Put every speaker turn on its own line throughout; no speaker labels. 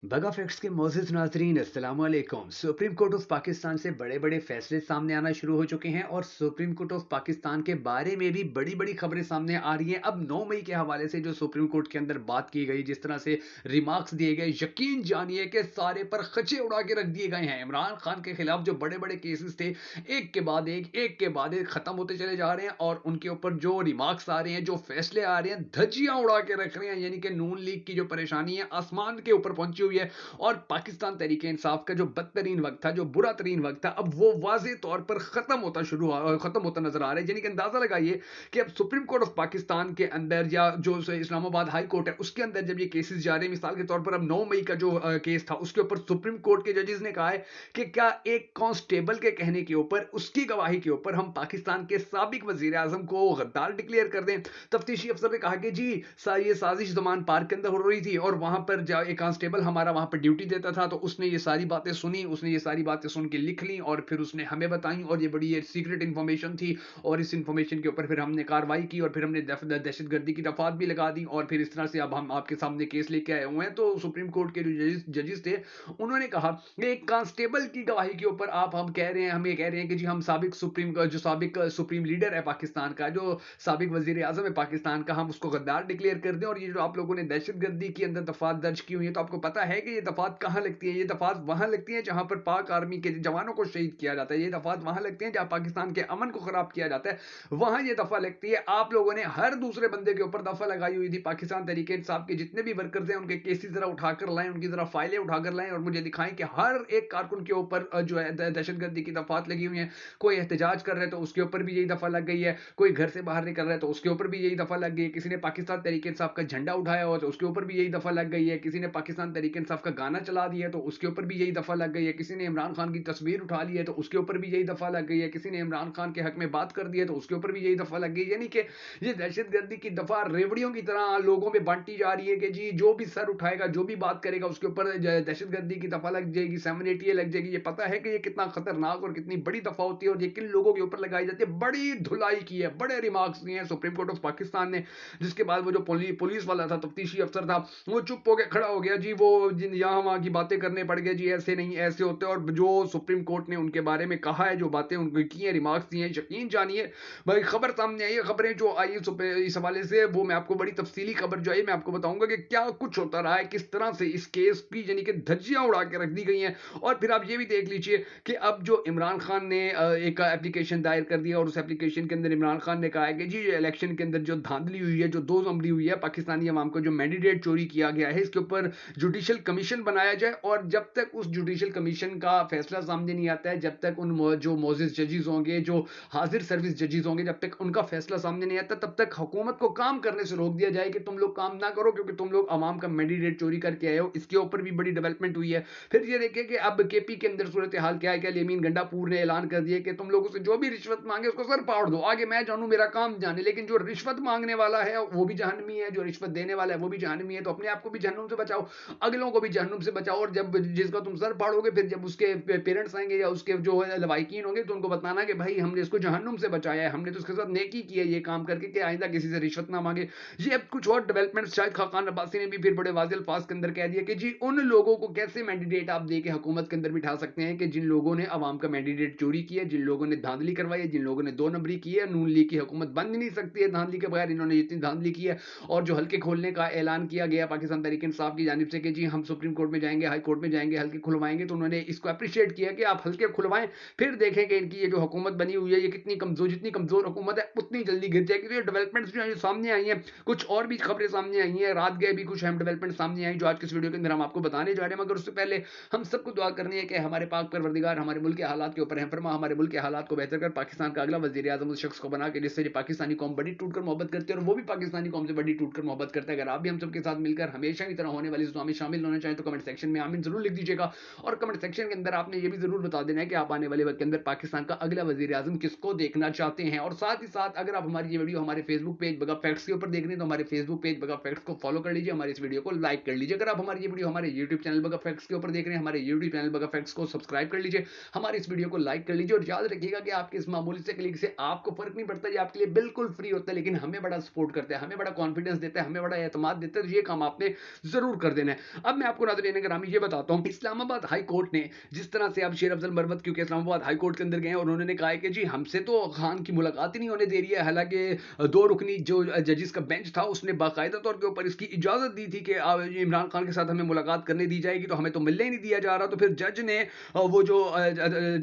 बगा फैक्ट्स के मोअज़्ज़िज़ नाज़रीन अस्सलाम वालेकुम। सुप्रीम कोर्ट ऑफ पाकिस्तान से बड़े-बड़े फैसले सामने आना शुरू हो चुके हैं और सुप्रीम कोर्ट ऑफ पाकिस्तान के बारे में भी बड़ी-बड़ी खबरें सामने आ रही हैं। अब 9 मई के हवाले से जो सुप्रीम कोर्ट के अंदर बात की गई, जिस तरह से रिमार्क्स दिए गए, यकीन जानिए कि सारे पर खचे उड़ा के रख दिए गए हैं। इमरान खान के खिलाफ जो बड़े-बड़े केसेस थे, एक के बाद एक खत्म होते चले जा रहे हैं और उनके ऊपर जो रिमार्क्स आ रहे हैं, जो फैसले आ रहे हैं, धज्जियां उड़ा के रख रहे हैं। यानी कि नून लीग की जो परेशानी है, आसमान के ऊपर पहुंची हुई है और पाकिस्तान तहरीक इंसाफ का जो बदतरीन वक्त था, जो बुरा तरीन वक्त था, अब वो वाज़ेह तौर पर खत्म होता नजर आ रहा है। यानी कि अंदाजा लगाइए कि अब सुप्रीम कोर्ट ऑफ पाकिस्तान के अंदर या जो इस्लामाबाद हाई कोर्ट है उसके अंदर जब ये केसेस जा रहे हैं, मिसाल के तौर पर अब 9 मई का जो केस था उसके ऊपर सुप्रीम कोर्ट के जजेस ने कहा है कि क्या एक कांस्टेबल के कहने के ऊपर, उसकी गवाही के ऊपर हम पाकिस्तान के साबिक वजीर आजम को गद्दार डिक्लेयर कर दें। तफ्तीशी अफसर ने कहा कि जी ये साजिश जमान पार्क के अंदर हो रही थी और वहां पर एक कांस्टेबल हमारा वहां पर ड्यूटी देता था, तो उसने ये सारी बातें सुनी, उसने ये सारी बातें सुन के लिख ली और फिर उसने हमें बताई और ये बड़ी ये सीक्रेट इंफॉर्मेशन थी और इस इंफॉर्मेशन के ऊपर फिर हमने कार्रवाई की और फिर हमने दहशतगर्दी की दफात भी लगा दी और फिर इस तरह से अब हम आपके सामने केस लेके आए हुए हैं। तो सुप्रीम कोर्ट के जो जजेस थे उन्होंने कहा कि एक कांस्टेबल की गवाही के ऊपर आप हम कह रहे हैं, हम ये कह रहे हैं कि जी हम साबिक सुप्रीम लीडर है पाकिस्तान का, जो साबिक वजीर आजम है पाकिस्तान का, हम उसको गद्दार डिक्लेयर कर दें। और ये जो आप लोगों ने दहशतगर्दी के अंदर दफात दर्ज की हुई है, तो आपको पता है कि ये दफात कहाँ लगती है? ये दफात वहां लगती है जहां पर पाक आर्मी के जवानों को शहीद किया जाता है। ये दफात वहां लगती है जहां पाकिस्तान के अमन को खराब किया जाता है, वहां ये दफा लगती है। आप लोगों ने हर दूसरे बंदे के ऊपर दफा लगाई हुई थी। पाकिस्तान तरीके इंसाफ के जितने भी वर्कर्स हैं उनके केसेस जरा उठाकर लाएं, उनकी जरा फाइलें उठाकर लाएं और मुझे दिखाएं कि हर एक कारकुन के ऊपर जो है दहशतगर्दी की दफात लगी हुई है। कोई एहतजाज कर रहे हैं तो उसके ऊपर भी यही दफा लग गई है, कोई घर से बाहर निकल रहा है तो उसके ऊपर भी यही दफा लग गई है, किसी ने पाकिस्तान तरीके इंसाफ का झंडा उठाया हो तो उसके ऊपर भी यही दफा लग गई है, किसी ने पाकिस्तान तरीके इंसाफ का गाना चला दिया तो उसके ऊपर भी यही दफा लग गई है, किसी ने इमरान खान की तस्वीर उठा ली है तो उसके ऊपर भी यही दफा लग गई है, किसी ने इमरान खान के हक में बात कर दी है तो उसके ऊपर भी यही दफा लग गई है। यानी कि ये दहशतगर्दी की दफा रेवड़ियों की तरह लोगों में बांटी जा रही है कि जी जो भी सर उठाएगा, जो भी बात करेगा उसके ऊपर दहशतगर्दी की दफा लग जाएगी, 780 लग जाएगी। ये पता है कि ये कितना खतरनाक और कितनी बड़ी दफा होती है और ये किन लोगों के ऊपर लगाई जाती है। बड़ी धुलाई की है, बड़े रिमार्क्स दिए हैं सुप्रीम कोर्ट ऑफ पाकिस्तान ने, जिसके बाद वो जो पुलिस वाला था, तफ्तीशी अफसर था, वो चुप हो के खड़ा हो गया। जी वो यहाँ वहां की बातें करने पड़ गए, जी ऐसे नहीं ऐसे होते। और जो सुप्रीम कोर्ट ने उनके बारे में कहा है, जो बातें उनकी की है, रिमार्क्स दिए हैं, यकीन जानिए भाई खबर सामने आई है, खबरें जो आई इस हवाले से वो मैं आपको बड़ी तफसीली खबर जो आई मैं आपको बताऊंगा कि क्या कुछ होता रहा है, किस तरह से इस केस की यानी कि धज्जियां उड़ा के रख दी गई हैं। और फिर आप ये भी देख लीजिए कि अब जो इमरान खान ने एक एप्लीकेशन दायर कर दिया और उस एप्लीकेशन के अंदर इमरान खान ने कहा है कि जी इलेक्शन के अंदर जो धांधली हुई है, जो दो नंबरी हुई है, पाकिस्तानी अवाम को जो मैंडेट चोरी किया गया है, इसके ऊपर जुडिशियल कमीशन बनाया जाए। और जब तक उस जुडिशियल कमीशन का फैसला सामने नहीं आता है, जब तक उन जो मोजिज जजेस होंगे, जो हाजिर सर्विस जजेस होंगे, जब तक उनका फैसला सामने नहीं आता तब तक हुकूमत को काम करने से रोक दिया जाए कि तुम लोग काम ना करो क्योंकि तुम लोग अवाम का मैंडेट चोरी करके आए हो। इसके ऊपर भी बड़ी डेवलपमेंट हुई है। फिर ये देखिए कि अब केपी के अंदर सूरत हाल क्या है, क्या लेमीन गंडापुर ने ऐलान कर दिया कि तुम लोगों से जो भी रिश्वत मांगे उसको सर फाड़ दो, आगे मैं जानू मेरा काम जाने। लेकिन जो रिश्वत मांगने वाला है वो भी जहन्नमी है, जो रिश्वत देने वाला है वो भी जहन्नमी है। तो अपने आप को भी जहन्नुम से बचाओ, अगलों को भी जहन्नुम से बचाओ। और जब जिसका तुम सर फाड़ोगे, फिर जब उसके पेरेंट्स आएंगे या उसके जो है लवाकिन होंगे, तो उनको बताना कि भाई हमने इसको जहन्नुम से बचाया है, हमने तो उसके साथ नेकी की है ये काम करके कि आइंदा किसी से रिश्वत ना मांगे। ये अब कुछ और डेवलपमेंट शायद खाकान अब्बासी ने भी फिर बड़े वाज़ेह अल्फाज के अंदर कह दिया कि जी उन लोगों को कैसे मैंडेट आप दे के हुकूमत के अंदर बिठा सकते हैं कि जिन लोगों ने अवाम का मैंडेट चोरी किया, जिन लोगों ने धांधली करवाई है, जिन लोगों ने दो नंबरी की है। नून लीग की हुकूमत बन नहीं सकती है धांधली के बगैर, इन्होंने इतनी धांधली की है। और जो हल्के खोलने का ऐलान किया गया पाकिस्तान तहरीक इंसाफ की जानिब से कि जी हम सुप्रीम कोर्ट में जाएंगे, हाई कोर्ट में जाएंगे, हल्के खुलवाएंगे, तो उन्होंने इसको अप्रिशिएट किया कि आप हल्के खुलवाएं, फिर देखें कि इनकी ये जो हुकूमत बनी हुई है ये कितनी कमजोर, जितनी कमजोर हुकूमत है उतनी जल्दी गिर जाएगी। तो ये डेवलपमेंट्स जो है सामने आई हैं, कुछ और भी खबरें सामने आई हैं, रात गए भी कुछ अहम डेवलपमेंट सामने आई जो आज के इस वीडियो के अंदर हम आपको बताने जा रहे हैं। मगर उससे पहले हम सबको दुआ करनी है कि हमारे पाक परवरदिगार हमारे मुल्क के हालात के ऊपर रहम फरमा, हमारे मुल्क के हालात को बेहतर कर, पाकिस्तान का अगला वजीर आजम उस शख्स को बना के जिससे पाकिस्तानी कौम बड़ी टूटकर मोहब्बत करती है और वो भी पाकिस्तानी कौम से बड़ी टूटकर मोहब्बत करता है। अगर आप भी हम सबके साथ मिलकर हमेशा की तरह होने वाली इस दुआ में शामिल होना चाहें तो कमेंट सेक्शन में आमीन जरूर लिख दीजिएगा। और कमेंट सेक्शन के अंदर आपने ये भी जरूर बता देना है कि आप आने वाले वक्त के अंदर पाकिस्तान का अगला वजीर आजम किसको देखना चाहते हैं। और साथ ही साथ अगर आप हमारी ये वीडियो हमारे फेसबुक पेज बगा फैक्ट्स के ऊपर देख रहे हैं तो हमारे फेसबुक पेज बगा फैक्ट्स को फॉलो कर लीजिए, हमारे इस वीडियो को लाइक कर लीजिए। अगर आप हमारी ये वीडियो हमारे यूट्यूब चैनल बगा फैक्ट्स के ऊपर देख रहे हैं, हमारे यूट्यूब चैनल बगा फैक्ट्स को सब्सक्राइब कर लीजिए, हमारे इस वीडियो को लाइक कर लीजिए। और याद रखिएगा कि आपके इस मामूली से क्लिक से आपको फर्क नहीं पड़ता, ये आपके लिए बिल्कुल फ्री होता है, लेकिन हमें बड़ा सपोर्ट करता है, हमें बड़ा कॉन्फिडेंस देता है, हमें बड़ा एतमाद देता है। तो ये काम आपने जरूर कर देना है। अब मैं आपको नाज़रीन ग्रामी ये बताता हूँ, इस्लामाबाद हाई कोर्ट ने जिस तरह से अब शेर अफजल मरवत क्योंकि इस्लामाबाद हाई कोर्ट के अंदर गए हैं और उन्होंने कहा है कि जी हमसे तो खान की मुलाकात ही नहीं होने दे रही है। हालांकि दो रुकनी जो जजिस का बेंच था उसने बाकायदा तौर के ऊपर इसकी इजाजत दी थी कि इमरान खान के साथ हमें मुलाकात करने दी जाएगी, तो हमें तो मिलने ही नहीं दिया जा रहा। तो फिर जज ने वो जो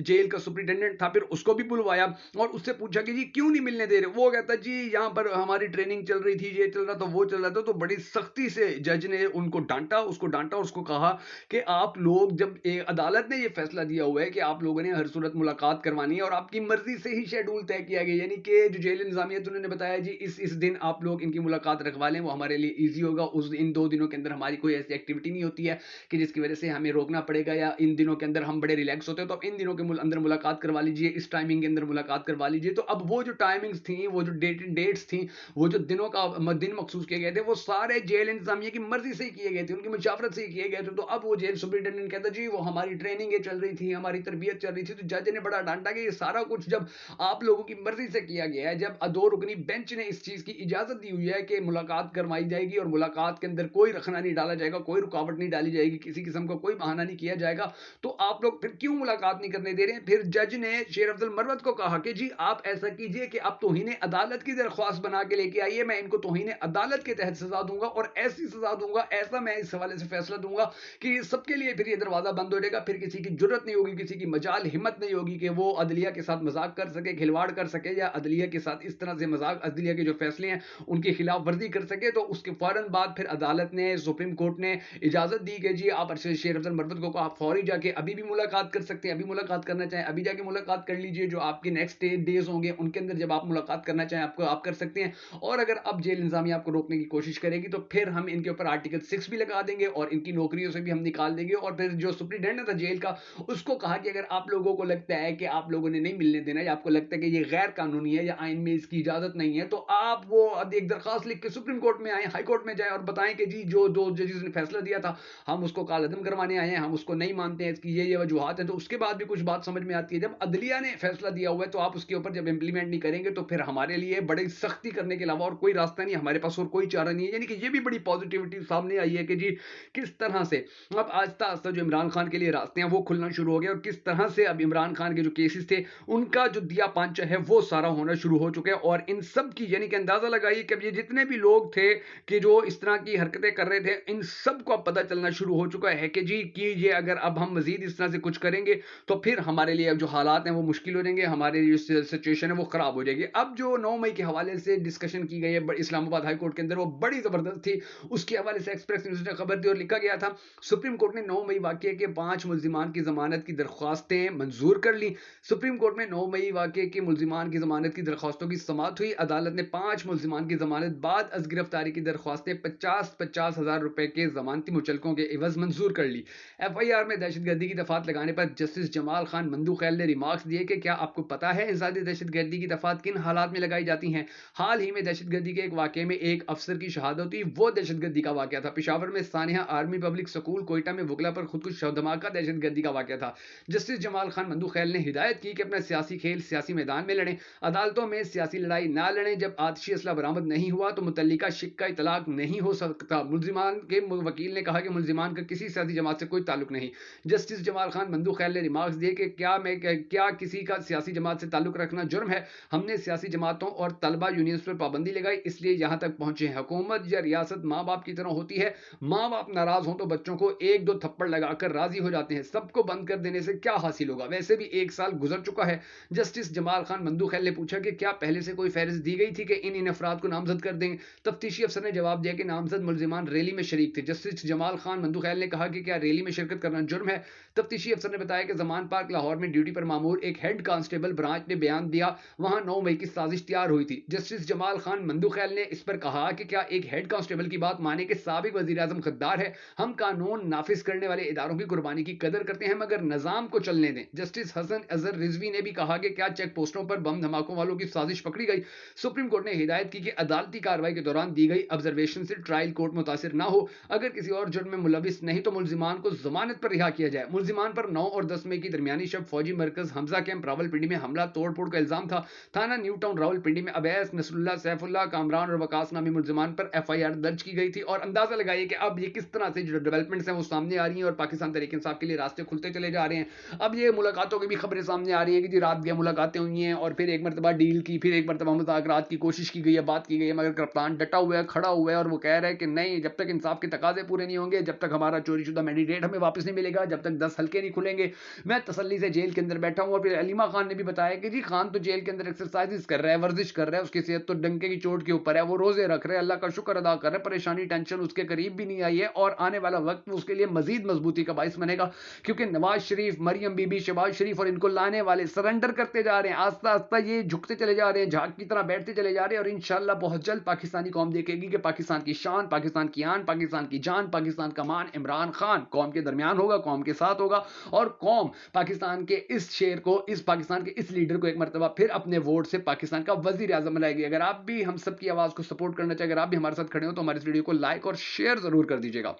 जेल का सुप्रिटेंडेंट था फिर उसको भी बुलवाया और उससे पूछा कि जी क्यों नहीं मिलने दे रहे। वो कहता जी यहाँ पर हमारी ट्रेनिंग चल रही थी, ये चल रहा था, वो चल रहा था। तो बड़ी सख्ती से जज ने उनको डांटा, उसको डांटा और उसको कहा कि आप लोग जब अदालत ने ये फैसला दिया हुआ है कि आप लोगों ने हर सूरत मुलाकात करवानी है और आपकी मर्जी से ही शेड्यूल तय किया गया, यानी कि जो जेल इंतजामिया उन्होंने बताया जी इस दिन आप लोग इनकी मुलाकात रखवा लें, वो हमारे लिए ईजी होगा। उस इन 2 दिनों के अंदर हमारी कोई ऐसी एक्टिविटी नहीं होती है कि जिसकी वजह से हमें रोकना पड़ेगा, या इन दिनों के अंदर हम बड़े रिलैक्स होते हैं तो आप इन दिनों के अंदर मुलाकात करवा लीजिए, इस टाइमिंग के अंदर मुलाकात करवा लीजिए। तो अब वो जो टाइमिंग्स थी, वो जो डेट्स थी, वो जो दिनों का दिन मखसूस किए गए थे, वो सारे जेल इंतजामिया की मर्जी से ही किए गए थे, उनकी मुशावरत से ही किए गए थे। तो अब वो जेल सुप्रिटेंडेंट कहता जी वो हमारी ट्रेनिंग चल रही थी, हमारी तरबियत चल रही थी। तो जज ने बड़ा डांटा कि ये सारा कुछ जब आप लोगों की मर्जी से किया गया है, जब दो रुकनी बेंच ने इस चीज की इजाजत दी हुई है कि मुलाकात करवाई जाएगी और मुलाकात के अंदर कोई रखना नहीं डाला जाएगा, कोई रुकावट नहीं डाली जाएगी, किसी किस्म का कोई बहाना नहीं किया जाएगा, तो आप लोग फिर क्यों मुलाकात नहीं करने दे रहे हैं। फिर जज ने शेर अफजल मरवत को कहा कि जी आप ऐसा कीजिए कि आप तौहीन अदालत की दरख्वास्त बना के लेके आइए, मैं इनको तौहीन अदालत के तहत सजा दूंगा और ऐसी सजा दूंगा, ऐसा मैं इस हवाले से फैसला दूंगा कि सबके लिए फिर ये दरवाजा बंद हो जाएगा, फिर किसी की जरूरत नहीं होगी, किसी की मजाल हिम्मत नहीं होगी कि वो अदलिया के साथ मजाक कर सके, खिलवाड़ कर सके, या अदलिया के साथ इस तरह से मजाक, अदलिया के जो फैसले हैं उनकी खिलाफ वर्जी कर सके। तो उसके फौरन बाद फिर अदालत ने, सुप्रीम कोर्ट ने इजाजत दी कि जी आप शेर अफजल मरवत को आप फौरी जाके अभी भी मुलाकात कर सकते हैं, अभी मुलाकात करना चाहें अभी जाके मुलाकात कर लीजिए, जो आपके नेक्स्ट डेज होंगे उनके अंदर जब आप मुलाकात करना चाहें आपको आप कर सकते हैं। और अगर अब जेल इंतजामिया आपको रोकने की कोशिश करेगी तो फिर हम इनके ऊपर आर्टिकल 6 भी लगा देंगे और इनकी नौकरियों से भी हम निकाल देंगे। और फिर जो सुप्रिटेंडेंट था जेल का, उसको कहा कि अगर आप लोगों को लगता है कि आप लोगों ने नहीं मिलने देना, या आपको लगता है कि ये गैर कानूनी है या आइन में इसकी इजाजत नहीं है, तो आप वो एक दरखास्त लिख के सुप्रीम कोर्ट में आए, हाई कोर्ट में जाए और बताएं कि जी जो दो जजेस ने फैसला दिया था हम उसको कालअदम करवाने आए हैं, हम उसको नहीं मानते हैं, इसकी ये वजूहत है। तो उसके बाद भी कुछ बात समझ में आती है। जब अदलिया ने फैसला दिया हुआ है तो आप उसके ऊपर जब इंप्लीमेंट नहीं करेंगे तो फिर हमारे लिए बड़ी सख्ती करने के अलावा और कोई रास्ता नहीं, हमारे पास और कोई चारा नहीं है। यानी कि ये भी बड़ी पॉजिटिविटी सामने आई है कि जी किस तरह से अब आहिस्ता आहिस्ता जो इमरान खान के लिए रास्ते हैं वो खुलना शुरू हो गए और किस तरह से अब इमरान खान के जो केसेस थे उनका जो दिया पांचा है वो सारा होना शुरू हो चुका है। और इन सब की यानी कि अंदाजा लगाइए कि अब ये जितने भी लोग थे कि जो इस तरह की हरकतें कर रहे थे, इन सब को अब पता चलना शुरू हो चुका है कि जी कि ये अगर अब हम मजीद इस तरह से कुछ करेंगे तो फिर हमारे लिए अब जो हालात हैं वो मुश्किल हो जाएंगे, हमारे जो सिचुएशन है वो खराब हो जाएगी। अब जो 9 मई के हवाले से डिस्कशन की गई है इस्लामाबाद हाई कोर्ट के अंदर वो बड़ी जबरदस्त थी। उसके हवाले से एक्सप्रेस न्यूज ने खबर दी और लिखा गया था सुप्रीम कोर्ट ने 9 मई वाकये के 5 मुल्जिमान की जमानत की दरख्वास्तें मंजूर कर ली। सुप्रीम कोर्ट में 9 मई वाकये के मुल्जिमान की जमानत की दरख्वास्तों की समाअत हुई। अदालत ने 5 मुल्जिमान की जमानत बाद अज गिरफ्तारी की दरख्वास्तें 50-50 हजार रुपए के जमानती मुचलकों के एवज मंजूर कर ली। FIR में दहशतगर्दी की दफात लगाने पर जस्टिस जमाल खान मंदूखैल ने रिमार्क्स दिए कि क्या आपको पता है इंसादी दहशतगर्दी की दफात किन हालात में लगाई जाती हैं। हाल ही में दहशतगर्दी के एक वाकये में एक अफसर की शहादत हुई, वो दहशतगर्दी का वाकया था। पेशावर में Sania army public school, Quetta में वुकला पर खुदकुश धमाका दहशतगर्दी का वाकया था। जस्टिस जमाल खान मंदूखैल ने हिदायत की कि अपना सियासी खेल सियासी मैदान में लड़ें, अदालतों में सियासी लड़ाई ना लड़ें। जब आतिशी असला बरामद नहीं हुआ तो मुतल्लिका शिक का इतलाक नहीं हो सकता। मुल्जिमान के वकील ने कहा कि मुल्जिमान का किसी सियासी जमात से कोई ताल्लुक नहीं। जस्टिस जमाल खान मंदूखैल ने रिमार्क्स दिए कि क्या किसी का सियासी जमात से ताल्लुक रखना जुर्म है। हमने सियासी जमातों और तलबा यूनियंस पर पाबंदी लगाई, इसलिए यहाँ तक पहुंचे हैं। हुकूमत या रियासत माँ बाप की तरह होती है, माँ बाप नाराज हो तो बच्चों को 1-2 थप्पड़ लगाकर राजी हो जाते हैं, सबको बंद कर देने से क्या हासिल होगा, वैसे भी 1 साल गुजर चुका है। जस्टिस जमाल खान मंदूखैल ने पूछा कि क्या पहले से कोई फहरिस्त दी गई थी कि इन अफराद को नामजद कर दें। तफ्तीशी अफसर ने जवाब दिया कि नामजद मुल्जिमान रैली में शरीक थे। जस्टिस जमाल खान मंदूखैल ने कहा कि क्या रैली में शिरकत करना जुर्म है। तफ्तीशी अफसर ने बताया कि जमान पार्क लाहौर में ड्यूटी पर मामूर एक हेड कांस्टेबल ब्रांच ने बयान दिया, वहां 9 मई की साजिश तैयार हुई थी। जस्टिस जमाल खान मंदूखैल ने इस पर कहा कि क्या एक हेड कांस्टेबल की बात माने कि साबिक वजीर आजम गद्दार है। हम कानून नाफिज करने वाले इदारों की कुर्बानी की कदर करते हैं मगर निजाम को चलने दें। जस्टिस हसन अजहर रिजवी ने भी कहा कि क्या चेक पोस्टों पर बम धमाकों वालों की साजिश पकड़ी गई। सुप्रीम कोर्ट ने हिदायत की कि अदालती कार्रवाई के दौरान दी गई ऑब्जर्वेशन से ट्रायल कोर्ट मुतासिर ना हो। अगर किसी और जुर्म में मुलविस नहीं तो मुल्जिमान को जमानत पर रिहा किया जाए। मुल्जिमान पर 9 और 10 मई की दरमियानी शब फौजी मरकज हमजा कैंप रावलपिंडी में हमला तोड़फोड़ का इल्जाम था। थाना न्यू टाउन रावलपिंडी में अवैस नसरुल्लाह, सैफुल्लाह, कामरान और वकास नामी मुल्जिमान पर FIR दर्ज की गई थी। और अंदाजा लगाइए कि अब ये किस इस तरह से जो डेवलपमेंट्स हैं वो सामने आ रही हैं और पाकिस्तान तहरीक इंसाफ के लिए रास्ते खुलते चले जा रहे हैं। अब ये मुलाकातों की भी खबरें सामने आ रही हैं कि जी रात गया मुलाकातें हुई हैं और फिर एक मरतबा डील की, फिर एक मरतबा मुज़ाकरात की कोशिश की गई है, बात की गई है, मगर कप्तान डटा हुआ है, खड़ा हुआ है और वो कह रहा है कि नहीं, जब तक इंसाफ के तकाजे पूरे नहीं होंगे, जब तक हमारा चोरीशुदा मैंडेट हमें वापस नहीं मिलेगा, जब तक 10 हल्के नहीं खुलेंगे, मैं तसल्ली से जेल के अंदर बैठा हूँ। और फिर अलीमा खान ने भी बताया कि जी खान तो जेल के अंदर एक्सरसाइजेस कर रहा है, वर्जिश कर रहा है, उसकी सेहत तो डंके की चोट के ऊपर है, वो रोजे रख रहे हैं, अल्लाह का शुक्र अदा कर रहे हैं, परेशानी टेंशन उसके करीब भी नहीं आई है और आने वाला वक्त उसके लिए मजीद मजबूती का बाइस बनेगा, क्योंकि नवाज शरीफ, मरियम बीबी, शहबाज शरीफ और इनको लाने वाले सरेंडर करते जा रहे हैं, आस्ता आस्ता ये झुकते चले जा रहे हैं, झाग की तरह बैठते चले जा रहे हैं और इंशाल्लाह बहुत जल्द पाकिस्तानी कौम देखेगी कि पाकिस्तान की शान, पाकिस्तान की आन, पाकिस्तान की जान, पाकिस्तान का मान इमरान खान कौम के दरमियान होगा, कौम के साथ होगा और कौम पाकिस्तान के इस शेर को, इस पाकिस्तान के इस लीडर को एक मरतबा फिर अपने वोट से पाकिस्तान का वजीर आजम बनाएगी। अगर आप भी हम सब की आवाज को सपोर्ट करना चाहिए, अगर आप भी हमारे साथ खड़े हो तो हमारे इस वीडियो को लाइक और शेयर जरूर कर दीजिएगा।